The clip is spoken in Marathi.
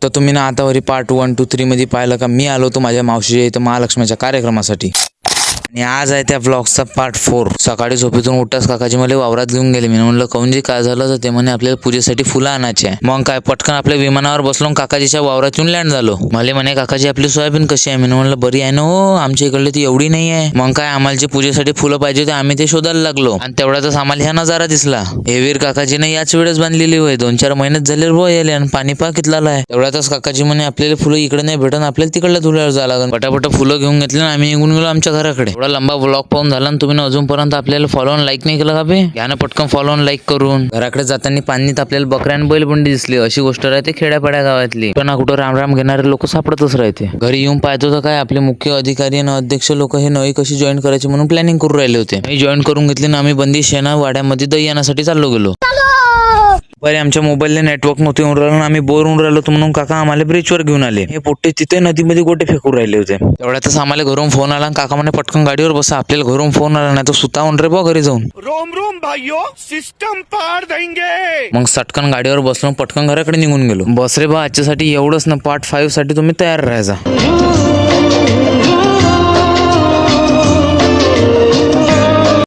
तर तुम्ही ना आतावरी पार्ट 1, 2, 3 मध्ये पाहिलं का मी आलो होतो माझ्या मावशीच्या इथं महालक्ष्मीच्या कार्यक्रमासाठी. आणि आज आहे त्या ब्लॉगचा पार्ट 4. सकाळी झोपेतून उठताच काकाजी मला वावरात घेऊन गेले. मी म्हणलं कौनजी काय झालं, तर ते म्हणे आपल्याला पूजेसाठी फुलं आणायची आहे. मग काय पटकन आपल्या विमानावर बसलो, काकाजीच्या वावरात येऊन लँड झालो. मला म्हणे काकाजी आपली सोयाबीन कशी आहे. मी म्हणलं बरी आहे ना हो, आमच्या इकडले ती एवढी नाही आहे. मग काय आम्हाला जे पूजेसाठी फुलं पाहिजे होते आम्ही ते शोधायला लागलो, आणि तेवढ्यातच आम्हाला ह्या नजारा दिसला. हेवीर काकाजीने याच वेळेस बांधलेली होय, 2-4 महिन्यात झाले रो यायले, आणि पाणी पा कितला आहे. तेवढ्यातच काकाजी म्हणे आपल्याला फुलं इकडे नाही भेटत, आपल्याला तिकडल्या धुळ्यावर जायला लागेल. पटापट फुलं घेऊन घेतले आणि आम्ही निघून गेलो आमच्या घराकडे. एवढा लंबा ब्लॉग पाहून झाला, आणि तुम्ही अजूनपर्यंत आपल्याला फॉलो आणि लाईक नाही केलं का बे? घ्या ना पटकन फॉलो आणि लाईक करून. घराकडे जाताना पाणीत आपल्याला बकऱ्या आणि बैलबंडी दिसली. अशी गोष्ट राहते खेड्यापाड्या गावातली. पण कुठं राम घेणारे लोक सापडतच राहते. घरी येऊन पाहतो तर काय आपले मुख्य अधिकारी आणि अध्यक्ष लोक हे नवी कशी जॉईन करायची म्हणून प्लॅनिंग करून राहिले होते. मी जॉईन करून घेतली ना आम्ही बंदी शेणा वाड्यामध्ये दही येण्यासाठी चाललो गेलो. बरे आमच्या मोबाईलला नेटवर्क नव्हते येऊन राहिलं, आम्ही बोर होऊन राहिलो, म्हणून काका आम्हाला ब्रिजवर घेऊन आले. हे पोट्टे तिथे नदीमध्ये गोटे फेकून राहिले होते. तेवढ्यातच आम्हाला घरून फोन आला, काका म्हणे पटकन गाडीवर बसा, आपल्याला घरून फोन आला नाही तर सुतावून रे बा घरी जाऊन. रोम रोम भाइयों, सिस्टम पार देंगे. मग सटकन गाडीवर बसलो, पटकन घराकडे निघून गेलो. बस रे बा आजच्यासाठी एवढंच ना, पार्ट 5 साठी तुम्ही तयार राहायचा.